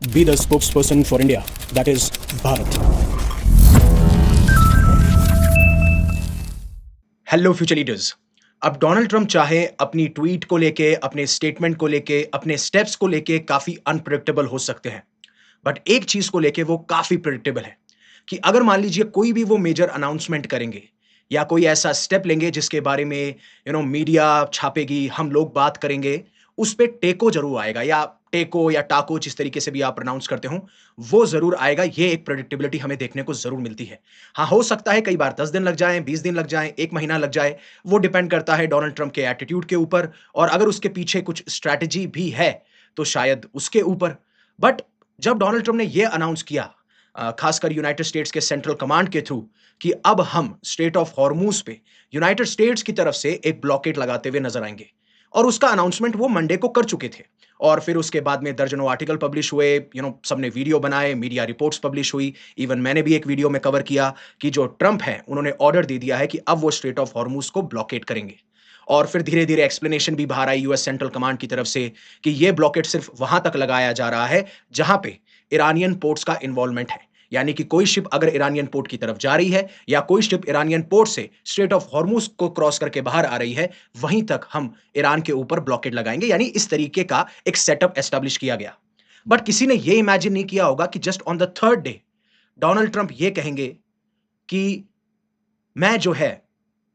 be the spokesperson for India, that is Bharat. Hello future leaders. अब Donald Trump चाहे अपनी tweet को लेके, अपने स्टेटमेंट को लेके, अपने स्टेप्स को लेके काफी अनप्रेडिक्टेबल हो सकते हैं, बट एक चीज को लेके वो काफी प्रेडिक्टेबल है कि अगर मान लीजिए कोई भी वो मेजर अनाउंसमेंट करेंगे या कोई ऐसा स्टेप लेंगे जिसके बारे में मीडिया छापेगी, हम लोग बात करेंगे, उस पे टेको जरूर आएगा, या टेको या टाको, जिस तरीके से भी आप प्रोनाउंस करते हो, वो जरूर आएगा। ये एक प्रेडिक्टेबिलिटी हमें देखने को जरूर मिलती है। हाँ, हो सकता है कई बार 10 दिन लग जाएं, 20 दिन लग जाएं, 1 महीना लग जाए, वो डिपेंड करता है डोनाल्ड ट्रंप के एटीट्यूड के ऊपर, और अगर उसके पीछे कुछ स्ट्रैटेजी भी है तो शायद उसके ऊपर। बट जब डोनाल्ड ट्रंप ने ये अनाउंस किया, खासकर यूनाइटेड स्टेट्स के सेंट्रल कमांड के थ्रू, कि अब हम स्ट्रेट ऑफ हॉर्मूज पे यूनाइटेड स्टेट्स की तरफ से एक ब्लॉकेट लगाते हुए नजर आएंगे, और उसका अनाउंसमेंट वो मंडे को कर चुके थे। और फिर उसके बाद में दर्जनों आर्टिकल पब्लिश हुए, सबने वीडियो बनाए, मीडिया रिपोर्ट्स पब्लिश हुई, इवन मैंने भी एक वीडियो में कवर किया कि जो ट्रंप है उन्होंने ऑर्डर दे दिया है कि अब वो स्ट्रेट ऑफ हॉर्मूज को ब्लॉकेट करेंगे। और फिर धीरे धीरे एक्सप्लेनेशन भी बाहर आई यूएस सेंट्रल कमांड की तरफ से कि ये ब्लॉकेट सिर्फ वहां तक लगाया जा रहा है जहां पे ईरानियन पोर्ट्स का इन्वॉल्वमेंट है। यानी कि कोई शिप अगर ईरानियन पोर्ट की तरफ जा रही है, या कोई शिप ईरानियन पोर्ट से स्ट्रेट ऑफ हॉर्मूज को क्रॉस करके बाहर आ रही है, वहीं तक हम ईरान के ऊपर ब्लॉकेट लगाएंगे। यानी इस तरीके का एक सेटअप एस्टेब्लिश किया गया। बट किसी ने यह इमेजिन नहीं किया होगा कि just on the third day Donald Trump ये कहेंगे कि मैं जो है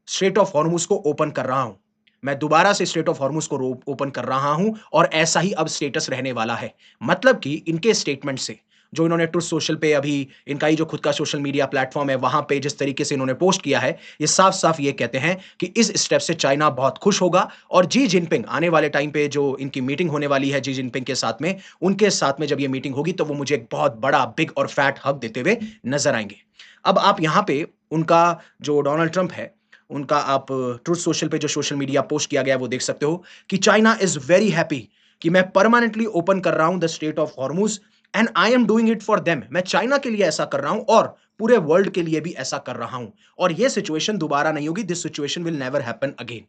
स्ट्रेट ऑफ हॉर्मूज को ओपन कर रहा हूं, मैं दोबारा से स्ट्रेट ऑफ हॉर्मूज को ओपन कर रहा हूं, और ऐसा ही अब स्टेटस रहने वाला है। मतलब कि इनके स्टेटमेंट से, जो इन्होंने ट्रुथ सोशल पे, अभी इनका ही जो खुद का सोशल मीडिया प्लेटफॉर्म है, वहां पे जिस तरीके से इन्होंने पोस्ट किया है, ये साफ साफ ये कहते हैं कि इस स्टेप से चाइना बहुत खुश होगा, और जी जिनपिंग आने वाले टाइम पे जो इनकी मीटिंग होने वाली है जी जिनपिंग के साथ में, उनके साथ में जब ये मीटिंग होगी तो वो मुझे एक बहुत बड़ा बिग और फैट हग देते हुए नजर आएंगे। अब आप यहां पे उनका, जो डोनाल्ड ट्रंप है, उनका आप ट्रुथ सोशल पे जो सोशल मीडिया पोस्ट किया गया है वो देख सकते हो कि चाइना इज वेरी हैप्पी कि मैं परमानेंटली ओपन कर रहा हूं the straight of Hormuz, and I am doing it for them. मैं चाइना के लिए ऐसा कर रहा हूं और पूरे वर्ल्ड के लिए भी ऐसा कर रहा हूं, और ये सिचुएशन दोबारा नहीं होगी। This situation will never happen again.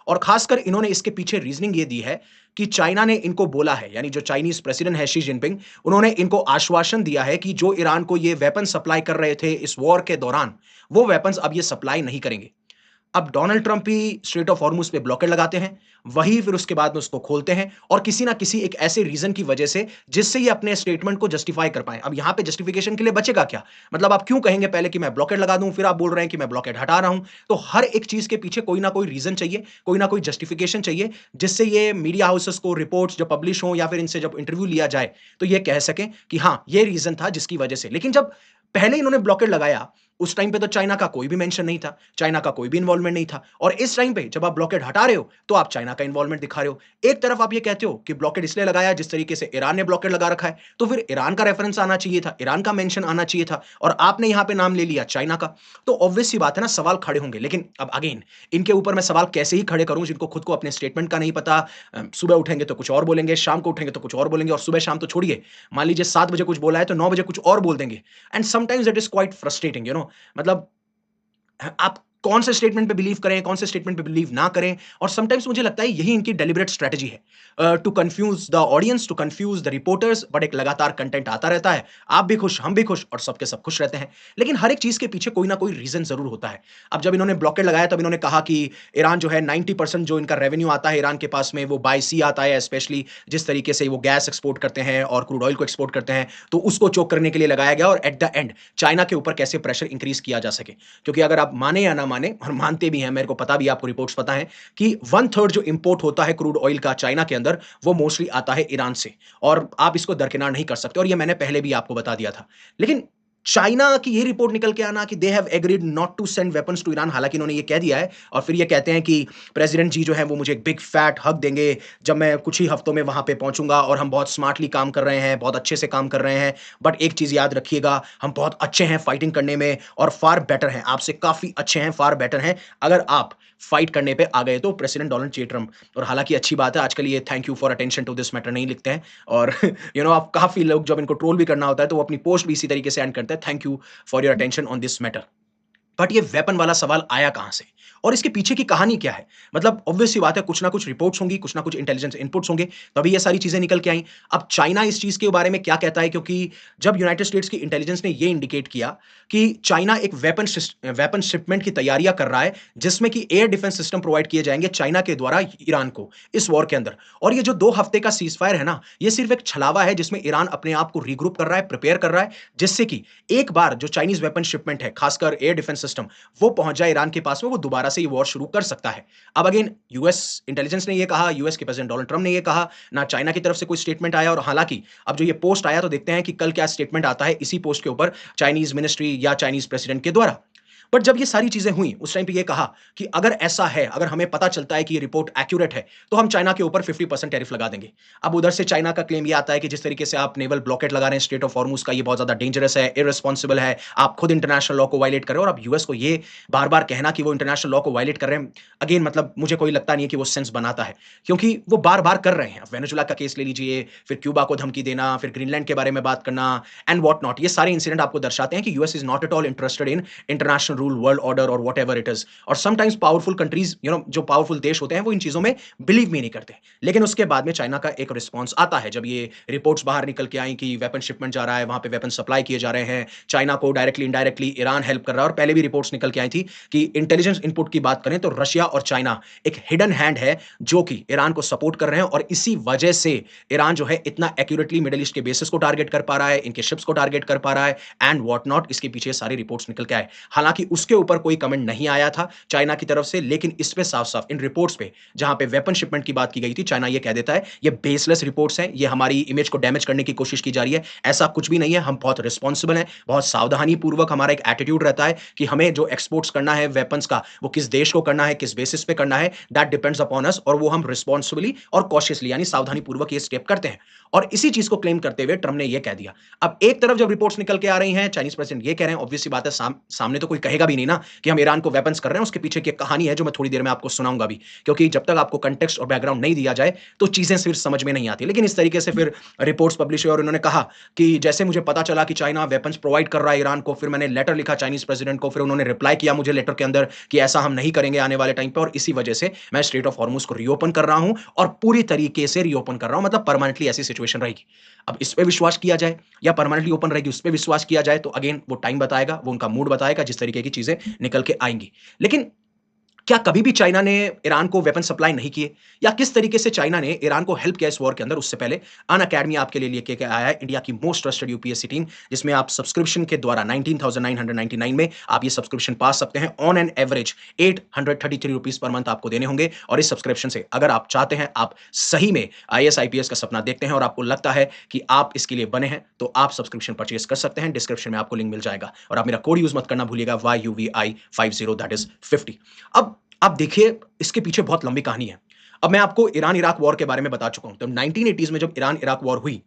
और खासकर इन्होंने इसके पीछे रीजनिंग ये दी है कि चाइना ने इनको बोला है, यानी जो चाइनीज प्रेसिडेंट है शी जिनपिंग, उन्होंने इनको आश्वासन दिया है कि जो ईरान को ये वेपन सप्लाई कर रहे थे इस वॉर के दौरान, वो वेपन्स अब ये सप्लाई नहीं करेंगे। अब Donald Trump he straight of Hormuz पे ब्लॉकेट लगाते हैं, वही फिर उसके बाद में उसको खोलते हैं, और किसी ना किसी एक ऐसे रीजन की वजह से जिससे ये अपने स्टेटमेंट को जस्टिफाई कर पाए। अब यहां पे जस्टिफिकेशन के लिए बचेगा क्या? मतलब आप क्यों कहेंगे पहले कि मैं ब्लॉकेट लगा दूं, फिर आप बोल रहे हैं कि मैं ब्लॉकेट हटा रहा हूं। तो हर एक चीज के पीछे कोई ना कोई रीजन चाहिए, कोई ना कोई जस्टिफिकेशन चाहिए, जिससे ये मीडिया हाउसेस को रिपोर्ट्स जब पब्लिश हो या फिर इनसे जब इंटरव्यू लिया जाए तो ये कह सकें कि हाँ ये रीजन था जिसकी वजह से। लेकिन जब पहले इन्होंने ब्लॉकेट लगाया, उस टाइम पे तो चाइना का कोई भी मेंशन नहीं था, चाइना का कोई भी इन्वॉल्वमेंट नहीं था, और इस टाइम पे जब आप ब्लॉकेट हटा रहे हो तो आप चाइना का इन्वॉल्वमेंट दिखा रहे हो। एक तरफ आप ये कहते हो कि ब्लॉकेट इसलिए लगाया जिस तरीके से ईरान ने ब्लॉकेट लगा रखा है, तो फिर ईरान का रेफरेंस आना चाहिए था, ईरान का मेंशन आना चाहिए था, और आपने यहां पे नाम ले लिया चाइना का। तो ऑब्वियस सी बात है ना, सवाल खड़े होंगे। लेकिन अब अगेन, इनके ऊपर मैं सवाल कैसे ही खड़े करूं जिनको खुद को अपने स्टेटमेंट का नहीं पता। सुबह उठेंगे तो कुछ और बोलेंगे, शाम को उठेंगे तो कुछ और बोलेंगे, और सुबह शाम तो छोड़िए, मान लीजिए 7 बजे कुछ बोला है तो 9 बजे कुछ और बोल देंगे। And sometimes it is quite frustrating, मतलब आप कौन से स्टेटमेंट पे बिलीव करें, कौन से स्टेटमेंट पे बिलीव ना करें। और समटाइम्स मुझे लगता है यही इनकी डेलिबरेट स्ट्रेटजी है, to confuse the audience, to confuse the reporters. But एक लगातार कंटेंट आता रहता है, आप भी खुश, हम भी खुश, और सबके सब खुश रहते हैं। लेकिन हर एक चीज के पीछे कोई ना कोई रीजन जरूर होता है। अब जब इन्होंने ब्लॉकेट लगाया तब इन्होंने कहा कि ईरान जो है 90% जो इनका रेवेन्यू आता है ईरान के पास में वो बाय सी आता है, स्पेशली जिस तरीके से वो गैस एक्सपोर्ट करते हैं और क्रूड ऑयल को एक्सपोर्ट करते हैं, तो उसको चोक करने के लिए लगाया गया। और एट द एंड चाइना के ऊपर कैसे प्रेशर इंक्रीज किया जा सके, क्योंकि अगर आप माने या ना माने, और मानते भी हैं, मेरे को पता भी, आपको रिपोर्ट्स पता है कि 1/3 जो इंपोर्ट होता है क्रूड ऑयल का चाइना के अंदर, वो मोस्टली आता है ईरान से, और आप इसको दरकिनार नहीं कर सकते, और ये मैंने पहले भी आपको बता दिया था। लेकिन चाइना की ये रिपोर्ट निकल के आना कि they have agreed not to send weapons to Iran, हालांकि इन्होंने ये कह दिया है, और फिर ये कहते हैं कि प्रेसिडेंट जी जो है वो मुझे एक बिग फैट हग देंगे जब मैं कुछ ही हफ्तों में वहां पे पहुंचूंगा, और हम बहुत स्मार्टली काम कर रहे हैं, बहुत अच्छे से काम कर रहे हैं। बट एक चीज याद रखिएगा, हम बहुत अच्छे हैं फाइटिंग करने में, और फार बेटर हैं, आपसे काफी अच्छे हैं, फार बेटर हैं अगर आप फाइट करने पे आ गए तो, प्रेसिडेंट डोनाल्ड जे ट्रम्प। और हालांकि अच्छी बात है, आजकल ये thank you for attention to this matter नहीं लिखते हैं, और आप काफी लोग जब इनको ट्रोल भी करना होता है तो वो अपनी पोस्ट भी इसी तरीके से एंड करते हैं, thank you for your attention on this matter. But ये वेपन वाला सवाल आया कहाँ से? और इसके पीछे की कहानी क्या है? मतलब ऑब्वियस सी बात है कुछ ना कुछ रिपोर्ट्स होंगी, कुछ ना कुछ इंटेलिजेंस इनपुट्स होंगे, तभी ये सारी चीज़ें निकल के आईं। अब चाइना इस चीज़ के बारे में क्या कहता है क्योंकि जब यूनाइटेड स्टेट्स की इंटेलिजेंस ने ये इंडिकेट किया कि चाइना एक वेपन शिपमेंट की तैयारियाँ कर रहा है, जिसमें कि एयर डिफेंस सिस्टम प्रोवाइड किए जाएँगे चाइना के द्वारा ईरान को, इस वॉर के अंदर। और ये जो 2 हफ्ते का सीज़फायर है ना, ये सिर्फ़ एक छलावा है जिसमें ईरान अपने आप को रीग्रुप कर रहा है, प्रिपेयर कर रहा है, जिससे कि एक बार जो चाइनीज़ वेपन शिपमेंट है, खासकर एयर डिफेंस सिस्टम, वो पहुँच जाए ईरान के पास में, वो दोबारा से ये वॉर शुरू कर सकता है। अब अगेन यूएस इंटेलिजेंस ने ये कहा, यूएस के प्रेसिडेंट डोनाल्ड ट्रम्प ने ये कहा, ना चाइना की तरफ से कोई स्टेटमेंट आया और हालाँकि अब जो ये पोस्ट आया तो देखते हैं कि कल क्या स्टेटमेंट आता है इसी पोस्ट के ऊपर चाइनीज़ मिनिस्ट्री या चाइनीज़ प्रेसिडेंट के द्वारा। बट जब ये सारी चीज़ें हुई, उस टाइम पे ये कहा कि अगर ऐसा है, अगर हमें पता चलता है कि ये रिपोर्ट एक्यूरेट है, तो हम चाइना के ऊपर 50% टैरिफ लगा देंगे। अब उधर से चाइना का क्लेम ये आता है कि जिस तरीके से आप नेवल ब्लॉकेड लगा रहे हैं स्ट्रेट ऑफ हॉर्मुज़ का, ये बहुत ज़्यादा डेंजरस है, इर्रेस्पॉन्सिबल है, आप खुद इंटरनेशनल लॉ को वायलेट कर रहे हो और अब यूएस को ये बार-बार कहना कि वो इंटरनेशनल लॉ को वायलेट कर रहे हैं, अगेन मतलब मुझे कोई लगता नहीं है कि वो सेंस बनाता है, क्योंकि वो बार-बार कर रहे हैं। वेनेजुला का केस ले लीजिए, फिर क्यूबा को धमकी देना, फिर ग्रीनलैंड के बारे में बात करना एंड व्हाट नॉट। ये सारे इंसिडेंट आपको दर्शाते हैं कि US is not at all interested in international rule, world order और व्हाटएवर इट इज़। और समटाइम्स पावरफुल कंट्रीज़ जो पावरफुल देश होते हैं, वो इन चीज़ों में बिलीव भी नहीं करते। लेकिन उसके बाद में चाइना का एक रिस्पॉन्स आता है, जब ये रिपोर्ट्स बाहर निकल के आई कि वेपन शिपमेंट जा रहा है, वहाँ पे वेपन सप्लाई किए जा रहे हैं, चाइना को डायरेक्टली, इनडायरेक्टली ईरान हेल्प कर रहा है और पहले भी रिपोर्ट्स निकल के आई थी कि इंटेलिजेंस इनपुट की बात करें तो रशिया और चाइना एक हिडन हैंड है, जो कि ईरान को सपोर्ट कर रहे हैं और इसी वजह से ईरान जो है इतना एक्यूरेटली मिडल ईस्ट के बेसिस को टारगेट कर पा रहा है, इनके शिप्स को टारगेट कर पा रहा है एंड व्हाट नॉट। इसके पीछे सारी रिपोर्ट्स निकल के आए। हालाँकि उसके ऊपर कोई कमेंट नहीं आया था चाइना की तरफ से, लेकिन इस पे साफ-साफ इन रिपोर्ट्स पे जहाँ पे वेपन शिपमेंट की बात की गई थी, चाइना ये कह देता है, ये बेसलेस रिपोर्ट्स हैं, ये हमारी इमेज को डैमेज करने की कोशिश की जा रही है। ऐसा कुछ भी नहीं है, हम बहुत रिस्पॉन्सिबल हैं, बहुत सावधानीपूर्वक हमारा एक एटीट्यूड रहता है कि हमें जो एक्सपोर्ट्स करना है वेपन्स का, वो किस देश को करना है, किस बेसिस पे करना है, दैट डिपेंड्स अपॉन अस और वो हम रिस्पॉन्सिबली और कॉशियसली यानी सावधानीपूर्वक ये स्टेप करते हैं। और इसी चीज़ को क्लेम करते हुए ट्रम्प ने ये कह दिया। अब एक तरफ जब रिपोर्ट्स निकल के आ रही हैं, चाइनीज़ प्रेसिडेंट ये कह रहे हैं, ऑब्वियस सी बात है सामने तो कोई कहेगा भी नहीं ना कि हम ईरान को वेपन्स कर रहे हैं, उसके पीछे की एक कहानी है जो मैं थोड़ी देर में आपको सुनाऊँगा भी। क्योंकि जब तक आपको कॉन्टेक्स्ट और बैकग्राउंड नहीं दिया जाए, तो चीज़ें फिर समझ में नहीं आती। लेकिन इस तरीके से फिर रिपोर्ट्स पब्लिश हुए और उन्होंने कहा कि जैसे मुझे पता चला कि चाइना वेपन्स प्रोवाइड कर रहा है ईरान को, फिर मैंने लेटर लिखा चाइनीज़ प्रेसिडेंट को, फिर उन्होंने रिप्लाई किया मुझे लेटर के अंदर कि ऐसा हम नहीं करेंगे आने वाले टाइम पे और इसी वजह से मैं स्ट्रेट ऑफ हॉर्मुज़ को रीओपन कर रहा हूँ और पूरी तरीके से रीओपन कर रहा हूँ, मतलब परमानेंटली ऐसी सिचुएशन रहेगी। अब इस पे विश्वास किया जाए या परमानेंटली ओपन रहेगी, उस पे विश्वास किया जाए, तो अगेन वो टाइम बताएगा, वो उनका मूड बताएगा, जिस तरीके की चीज़ें निकल के आएँगी। लेकिन क्या कभी भी चाइना ने ईरान को वेपन सप्लाई नहीं किए? या किस तरीके से चाइना ने ईरान को हेल्प किया इस वॉर के अंदर? उससे पहले अन अकेडमी आपके लिए लेके के आया है इंडिया की मोस्ट ट्रस्टेड यूपीएससी टीम, जिसमें आप सब्सक्रिप्शन के द्वारा 19,999 में आप ये सब्सक्रिप्शन पा सकते हैं। On an average 833 rupees per month आपको देने होंगे और इस सब्सक्रिप्शन से अगर आप चाहते हैं, आप सही में आईएएस, आईपीएस का सपना देखते हैं और आपको लगता है कि आप इसके लिए बने हैं, तो आप सब्सक्रिप्शन परचेज़ कर सकते हैं। डिस्क्रिप्शन में आपको लिंक मिल जाएगा और आप मेरा कोड यूज़ मत करना भूलिएगा YUVI50 दैट इज़ 50। अब आप देखिए, इसके पीछे बहुत लंबी कहानी है। अब मैं आपको ईरान-इराक वॉर के बारे में बता चुका हूँ। तो 1980s में जब ईरान-इराक वॉर हुई,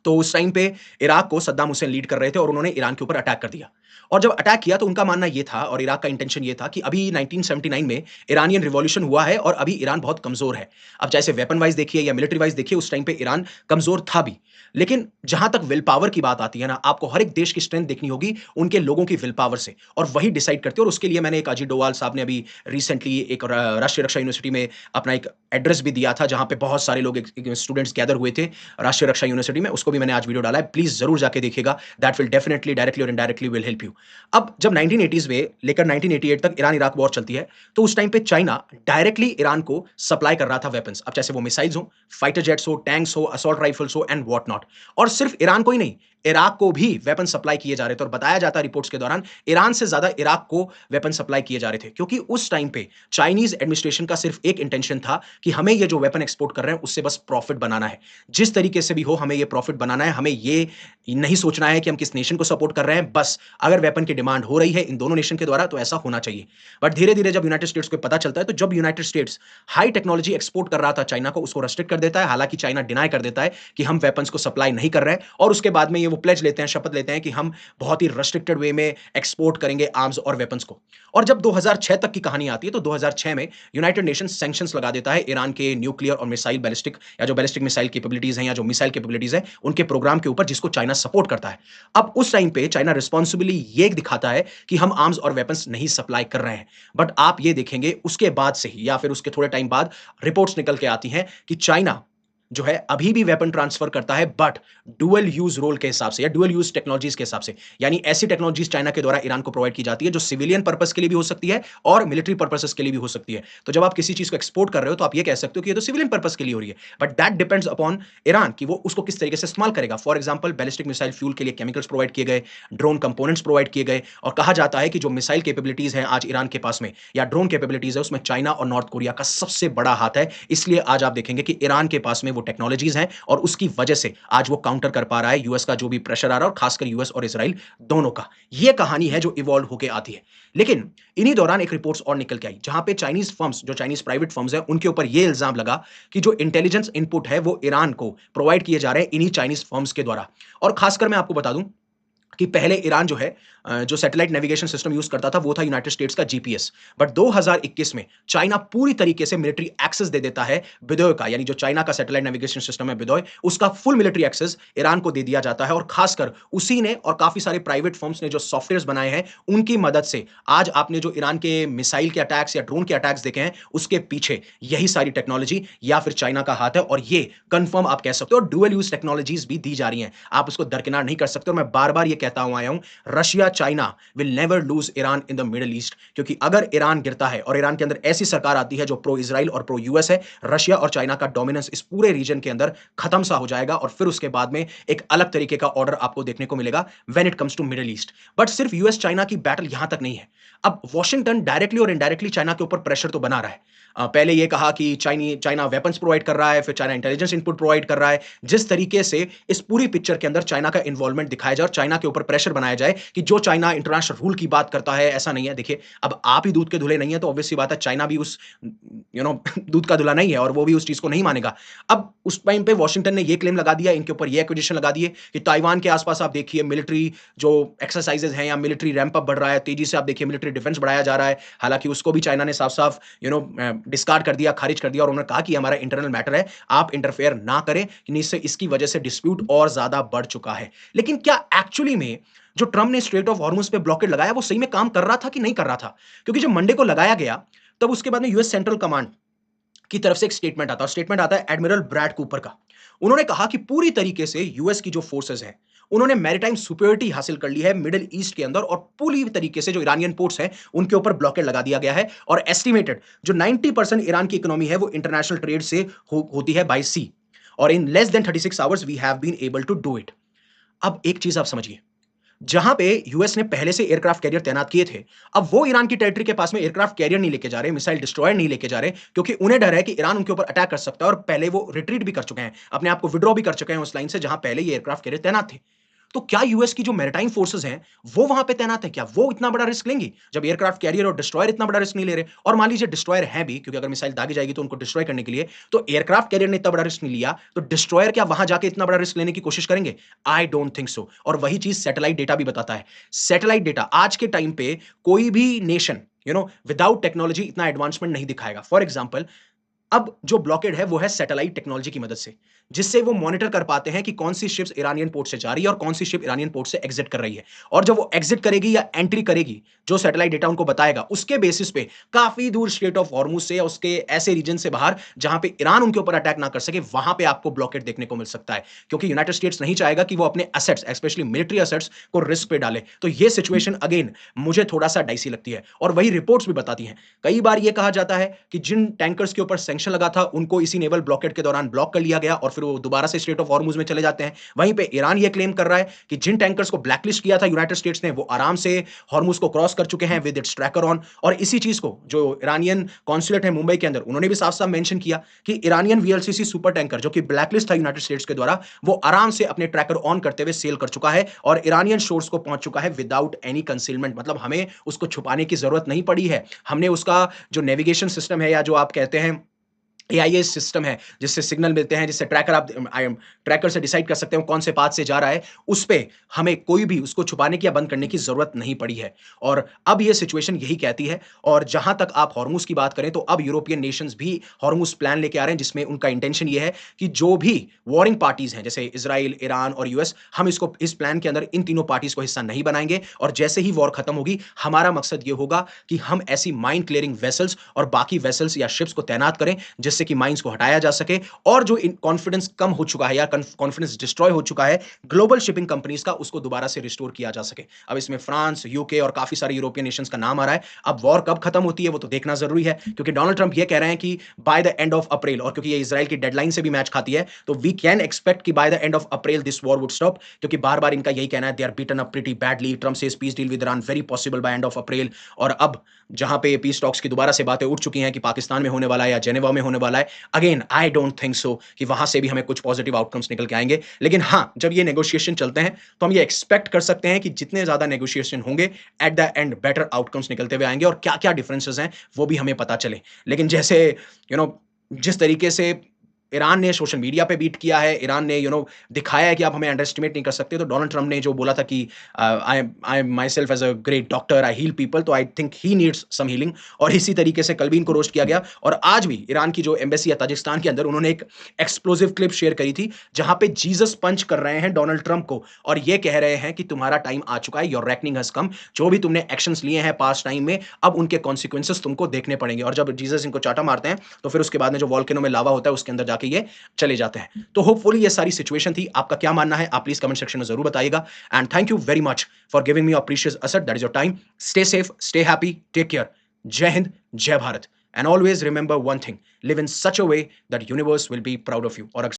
तो उस टाइम पे इराक को सद्दाम हुसैन लीड कर रहे थे और उन्होंने ईरान के ऊपर अटैक कर दिया। और जब अटैक किया तो उनका मानना ये था और इराक का इंटेंशन ये था कि अभी 1979 में इरानियन रिवॉल्यूशन हुआ है और अभी ईरान बहुत कमज़ोर है। अब चाहे से वेपन वाइज़ देखिए या मिलिट्री वाइज़ देखिए, उस टाइम पे ईरान कमज़ोर था भी। लेकिन जहाँ तक विल पावर की बात आती है ना, आपको हर एक देश की स्ट्रेंथ देखनी होगी उनके लोगों की विल पावर से और वही डिसाइड करती है। और उसके लिए मैंने एक अजीत डोवाल साहब ने अभी रिसेंटली एक राष्ट्रीय रक्षा यूनिवर्सिटी में अपना एक एड्रेस भी दिया था, जहाँ पे बहुत सारे लोग एक स्टूडेंट्स गैदर हुए थे राष्ट्रीय रक्षा यूनिवर्सिटी में। उसको भी मैंने आज वीडियो डाला है, प्लीज़ ज़रूर जाके देखिएगा। दैट विल डेफिनिटली डायरेक्टली और इनडायरेक्टली विल हेल्प यू। अब जब 1980s में लेकर 1988 तक ईरान-इराक वॉर चलती है, तो उस टाइम पे चाइना डायरेक्टली ईरान को सप्लाई कर रहा था वेपन्स। अब चाहे वो मिसाइल्स हो, फाइटर जेट्स हो, टैंक्स हो, असॉल्ट राइफल्स हो एंड व्हाट नॉट। और सिर्फ ईरान को ही नहीं, इराक को भी वेपन सप्लाई किए जा रहे थे और बताया जाता है रिपोर्ट्स के दौरान ईरान से ज़्यादा इराक को वेपन सप्लाई किए जा रहे थे, क्योंकि उस टाइम पे चाइनीज़ एडमिनिस्ट्रेशन का सिर्फ एक इंटेंशन था कि हमें ये जो वेपन एक्सपोर्ट कर रहे हैं उससे बस प्रॉफिट बनाना है। जिस तरीके से भी हो हमें ये प्रॉफिट बनाना है, हमें ये नहीं सोचना है कि हम किस नेशन को सपोर्ट कर रहे हैं, बस अगर वेपन की डिमांड हो रही है इन दोनों नेशन के द्वारा तो ऐसा होना चाहिए। बट धीरे-धीरे जब यूनाइटेड स्टेट्स को पता चलता है, तो जब United states high technology export कर रहा था चाइना को, उसको रेस्ट्रिक्ट कर देता है। हालाँकि चाइना डिनाई कर देता है कि हम वेपन्स को सप्लाई नहीं कर रहे हैं और उसके बाद में ये वो प्लेज लेते हैं, शपथ लेते हैं कि हम बहुत ही रेस्ट्रिक्टेड वे में एक्सपोर्ट करेंगे आर्म्स और वेपन्स को। और जब 2006 तक की कहानी आती है, तो 2006 में यूनाइटेड नेशंस सैंक्शंस लगा देता है ईरान के न्यूक्लियर और मिसाइल बैलिस्टिक या जो बैलिस्टिक मिसाइल कैपेबिलिटीज़ हैं या जो मिसाइल कैपेबिलिटीज़ हैं, उनके प्रोग्राम के ऊपर जिसको चाइना सपोर्ट करता है। अब उस टाइम पे चाइना रिस्पॉन्सिबली ये दिखाता है कि हम आर्म्स और वेपन्स नहीं सप्लाई कर रहे हैं। बट आप ये देखेंगे उसके बाद से ही या फिर उसके थोड़े टाइम बाद रिपोर्ट्स निकल के आती हैं कि चाइना जो है अभी भी वेपन ट्रांसफर करता है बट डुअल यूज रोल के हिसाब से या डुअल यूज टेक्नोलॉजीज के हिसाब से, यानी ऐसी टेक्नोलॉजीज चाइना के द्वारा ईरान को प्रोवाइड की जाती है जो सिविलियन पर्पस के लिए भी हो सकती है और मिलिट्री पर्पसेस के लिए भी हो सकती है। तो जब आप किसी चीज को एक्सपोर्ट कर रहे हो तो आप ये कह सकते हो कि ये तो सिविलियन पर्पस के लिए हो रही है, but that depends upon Iran कि वो उसको किस तरीके से इस्तेमाल करेगा। For example ballistic missile fuel के लिए केमिकल्स प्रोवाइड किए गए, ड्रोन कंपोनेंट्स प्रोवाइड किए गए, और कहा जाता है कि जो मिसाइल कैपेबिलिटीज हैं आज ईरान के पास में या ड्रोन कैपेबिलिटीज है उसमें चाइना और नॉर्थ कोरिया का सबसे बड़ा हाथ है। इसलिए आज आप देखेंगे कि ईरान के पास में वो टेक्नोलॉजीज हैं और उसकी वजह से आज वो काउंटर कर पा रहा है यूएस का जो भी प्रेशर आ रहा है, और खासकर यूएस और इजराइल दोनों का। ये कहानी है जो इवॉल्व होकर आती है। लेकिन इन्हीं दौरान एक रिपोर्ट्स और निकल के आई जहां पे चाइनीज फर्म्स, जो चाइनीज प्राइवेट फर्म्स हैं, उनके ऊपर ये इल्जाम लगा कि जो इंटेलिजेंस इनपुट है वो ईरान को प्रोवाइड किए जा रहे हैं इन्हीं चाइनीज फर्म्स के द्वारा। और खासकर मैं आपको बता दूं कि पहले ईरान जो है जो सैटेलाइट नेविगेशन सिस्टम यूज करता था वो था यूनाइटेड स्टेट्स का जीपीएस, बट 2021 में चाइना पूरी तरीके से मिलिट्री एक्सेस दे देता है बिदोय का, यानी जो चाइना का सैटेलाइट नेविगेशन सिस्टम है बिदोय, उसका फुल मिलिट्री एक्सेस ईरान को दे दिया जाता है। और खासकर उसी ने और काफी सारे प्राइवेट फर्म्स ने जो सॉफ्टवेयर बनाए हैं उनकी मदद से आज आपने जो ईरान के मिसाइल के अटैक्स या ड्रोन के अटैक्स देखे हैं उसके पीछे यही सारी टेक्नोलॉजी या फिर चाइना का हाथ है। और ये कंफर्म आप कह सकते हो, डुअल यूज टेक्नोलॉजीज भी दी जा रही हैं, आप उसको दरकिनार नहीं कर सकते। और मैं बार बार ये कहता हुआ आया हूं, Russia China will never lose Iran in the middle east, क्योंकि अगर ईरान गिरता है और ईरान के अंदर ऐसी सरकार आती है जो प्रो इजराइल और प्रो यूएस है, रशिया और चाइना का डोमिनेंस इस पूरे रीजन के अंदर खत्म सा हो जाएगा और फिर उसके बाद में एक अलग तरीके का ऑर्डर आपको देखने को मिलेगा when it comes to Middle East. But सिर्फ यूएस चाइना की बैटल यहां तक नहीं है। अब वॉशिंगटन डायरेक्टली और इनडायरेक्टली चाइना के ऊपर प्रेशर तो बना रहा है। पहले ये कहा कि चाइना वेपन्स प्रोवाइड कर रहा है, फिर चाइना इंटेलिजेंस इनपुट प्रोवाइड कर रहा है। जिस तरीके से इस पूरी पिक्चर के अंदर चाइना का इन्वॉल्वमेंट दिखाया जाए और चाइना के ऊपर प्रेशर बनाया जाए कि जो चाइना इंटरनेशनल रूल की बात करता है, ऐसा नहीं है। देखिए, अब आप ही दूध के धुले नहीं है तो ऑब्वियस सी बात है चाइना भी उस दूध का धुला नहीं है और वो भी उस चीज को नहीं मानेगा। अब उस टाइम पे वॉशिंगटन ने ये क्लेम लगा दिया, इनके ऊपर ये एक्विजिशन लगा दिए कि ताइवान के आसपास आप देखिए मिलिट्री जो एक्सरसाइजेज हैं या मिलिट्री रैंप अप बढ़ रहा है, तेजी से आप देखिए मिलिट्री डिफेंस बढ़ाया जा रहा है। हालांकि उसको भी चाइना ने साफ साफ डिस्कार्ड कर दिया, खारिज कर दिया, और उन्होंने कहा कि हमारा इंटरनल मैटर है, आप इंटरफेयर ना करें, इससे इसकी वजह से डिस्प्यूट और ज्यादा बढ़ चुका है। लेकिन क्या एक्चुअली में जो ट्रम्प ने स्ट्रेट ऑफ हॉर्मुज पे ब्लॉकेड लगाया वो सही में काम कर रहा था कि नहीं कर रहा था? क्योंकि जब मंडे को लगाया गया तब उसके बाद में यूएस सेंट्रल कमांड की तरफ से एक स्टेटमेंट आता है, स्टेटमेंट आता है एडमिरल ब्रैड कूपर का। उन्होंने कहा कि पूरी तरीके से यूएस की जो फोर्सेस हैं उन्होंने मैरीटाइम सुपीरियरिटी हासिल कर ली है मिडिल ईस्ट के अंदर, और पूरी तरीके से जो ईरानियन पोर्ट्स हैं उनके ऊपर ब्लॉकेड लगा दिया गया है। और एस्टिमेटेड जो 90% ईरान की इकोनॉमी है वो इंटरनेशनल ट्रेड से होती है बाय सी, और in less than 36 hours we have been able to do it. अब एक चीज आप समझिए, जहां पे यूएस ने पहले से एयरक्राफ्ट कैरियर तैनात किए थे, अब वो ईरान की टेरिटरी के पास में एयरक्राफ्ट कैरियर नहीं लेके जा रहे, मिसाइल डिस्ट्रॉयर नहीं लेके जा रहे, क्योंकि उन्हें डर है कि ईरान उनके ऊपर अटैक कर सकता है। और पहले वो रिट्रीट भी कर चुके हैं, अपने आप को विड्रॉ भी कर चुके हैं उस लाइन से जहां पहले ये एयरक्राफ्ट कैरियर तैनात थे। तो क्या यूएस की जो मैरिटाइम फोर्सेस हैं वो वहां पे तैनात है, क्या वो इतना बड़ा रिस्क लेंगी जब एयरक्राफ्ट कैरियर और डिस्ट्रॉयर इतना बड़ा रिस्क नहीं ले रहे? और मान लीजिए डिस्ट्रॉयर है भी, क्योंकि अगर मिसाइल दागी जाएगी तो उनको डिस्ट्रॉय करने के लिए, तो एयरक्राफ्ट कैरियर ने इतना बड़ा रिस्क नहीं लिया, तो डिस्ट्रॉयर क्या वहां जाके इतना बड़ा रिस्क लेने की कोशिश करेंगे? I don't think so. और वही चीज सैटेलाइट डेटा भी बताता है। सैटेलाइट डेटा आज के टाइम पे कोई भी नेशन विदाउट टेक्नोलॉजी इतना एडवांसमेंट नहीं दिखाएगा। फॉर एग्जाम्पल, अब जो ब्लॉकेड है वो है सैटेलाइट टेक्नोलॉजी की मदद से, जिससे वो मॉनिटर कर पाते हैं कि कौन सी शिप्स ईरानियन पोर्ट से जा रही है और कौन सी शिप ईरानियन पोर्ट से एग्जिट कर रही है। और जब वो एग्जिट करेगी या एंट्री करेगी, जो सैटेलाइट डेटा उनको बताएगा, उसके बेसिस पे काफी दूर स्ट्रेट ऑफ हॉर्मुज से या उसके ऐसे रीजन से बाहर जहां पे ईरान उनके ऊपर अटैक ना कर सके, वहां पे आपको ब्लॉकेड देखने को मिल सकता है। क्योंकि यूनाइटेड स्टेट्स नहीं चाहेगा कि वो अपने एसेट्स, स्पेशली मिलिट्री एसेट्स को रिस्क पे डाले। तो ये सिचुएशन अगेन मुझे थोड़ा सा डाइसी लगती है। और वही रिपोर्ट्स भी बताती हैं, कई बार ये कहा जाता है कि जिन टैंकर्स के ऊपर सैंक्शन लगा था उनको इसी नेवल ब्लॉकेड के दौरान ब्लॉक कर लिया गया और फिर वो दोबारा से स्ट्रेट ऑफ हॉर्मुज में चले जाते हैं। वहीं पे ईरान ये क्लेम कर रहा है कि जिन टैंकर्स को ब्लैकलिस्ट किया था यूनाइटेड स्टेट्स ने, वो आराम से हॉर्मुज को क्रॉस कर चुके हैं विद इट्स ट्रैकर ऑन। और इसी चीज को जो ईरानियन कॉन्सुलेट है मुंबई के अंदर, उन्होंने भी साफ साफ मेंशन किया कि ईरानियन वीएलसीसी सुपर टैंकर जो कि ब्लैकलिस्ट था यूनाइटेड स्टेट्स के द्वारा, वो आराम से अपने ट्रैकर ऑन करते हुए सेल कर चुका है और ईरानियन शोर्स को पहुंच चुका है विदाउट एनी कंसीलमेंट। मतलब हमें उसको छुपाने की जरूरत नहीं पड़ी है। हमने उसका जो नेविगेशन सिस्टम है या जो आप कहते हैं एआईएस सिस्टम है, जिससे सिग्नल मिलते हैं, जिससे ट्रैकर से डिसाइड कर सकते हैं वो कौन से पाथ से जा रहा है, उस पे हमें कोई भी उसको छुपाने की या बंद करने की ज़रूरत नहीं पड़ी है। और अब ये सिचुएशन यही कहती है। और जहाँ तक आप हॉर्मुज़ की बात करें, तो अब यूरोपियन नेशंस भी हॉर्मुज़ प्लान लेके आ रहे हैं, जिसमें उनका इंटेंशन ये है कि जो भी वॉरिंग पार्टीज़ हैं, जैसे इज़राइल, ईरान और यूएस, हम इसको इस प्लान के अंदर इन तीनों पार्टीज़ को हिस्सा नहीं बनाएँगे। और जैसे ही वॉर खत्म होगी, हमारा मकसद ये होगा कि हम ऐसी माइन क्लियरिंग वेसल्स और बाकी वेसल्स या शिप्स को तैनात करें, जिससे कि माइंस को हटाया जा सके। और जो कॉन्फिडेंस कम हो चुका है या कॉन्फिडेंस डिस्ट्रॉय हो चुका है ग्लोबल शिपिंग कंपनीज का, उसको दोबारा से रिस्टोर किया जा सके। अब इसमें फ्रांस, यूके और काफी सारे यूरोपियन नेशंस का नाम आ रहा है। अब वॉर कब खत्म होती है वो तो देखना जरूरी है, क्योंकि डोनाल्ड ट्रंप ये कह रहे हैं कि by the end of April, और क्योंकि ये इजराइल की डेडलाइन से भी मैच खाती है, तो वी कैन एक्सपेक्ट कि by the end of April this war would stop. क्योंकि बार बार इनका यही कहना है, they are beaten up pretty badly, Trump says peace deal with Iran very possible by end of April. और अब जहां पे पीस टॉक्स की दोबारा से बातें उठ चुकी हैं कि पाकिस्तान में होने वाला है या जेनेवा में होने वाला है, again I don't think so कि वहां से भी हमें कुछ पॉजिटिव आउटकम्स निकल के आएंगे। लेकिन हाँ, जब ये नेगोशिएशन चलते हैं तो हम ये एक्सपेक्ट कर सकते हैं कि जितने ज्यादा नेगोशिएशन होंगे, at the end better outcomes निकलते हुए आएंगे, और क्या क्या डिफरेंसेस हैं वो भी हमें पता चले। लेकिन जैसे यू नो जिस तरीके से ईरान ने सोशल मीडिया पे बीट किया है, ईरान ने दिखाया है कि आप हमें अंडर एस्टिमेट नहीं कर सकते, तो डोनाल्ड ट्रंप ने जो बोला था कि I am myself as a great doctor, I heal people, तो I think he needs some healing. और इसी तरीके से कल भी इनको रोस्ट किया गया। और आज भी ईरान की जो एम्बेसी है ताजिकिस्तान के अंदर, उन्होंने एक एक्सप्लोसिव क्लिप शेयर करी थी, जहां पे जीसस पंच कर रहे हैं डोनाल्ड ट्रंप को, और ये कह रहे हैं कि तुम्हारा टाइम आ चुका है, योर रेकनिंग हैज कम। जो भी तुमने एक्शंस लिए हैं पास्ट टाइम में, अब उनके कॉन्सिक्वेंसेस तुमको देखने पड़ेंगे। और जब जीसस इनको चाटा मारते हैं, तो फिर उसके बाद में जो वॉल्केनो में लावा होता है, उसके अंदर जाके ये चले जाते हैं। तो होपफुली ये सारी सिचुएशन थी। आपका क्या मानना है आप प्लीज कमेंट सेक्शन में जरूर बताइएगा। And thank you very much for giving me your precious asset, that is your time. Stay safe, stay happy, take care. जय हिंद, जय Bharat. And always remember one thing, live in such a way that universe will be proud of you. और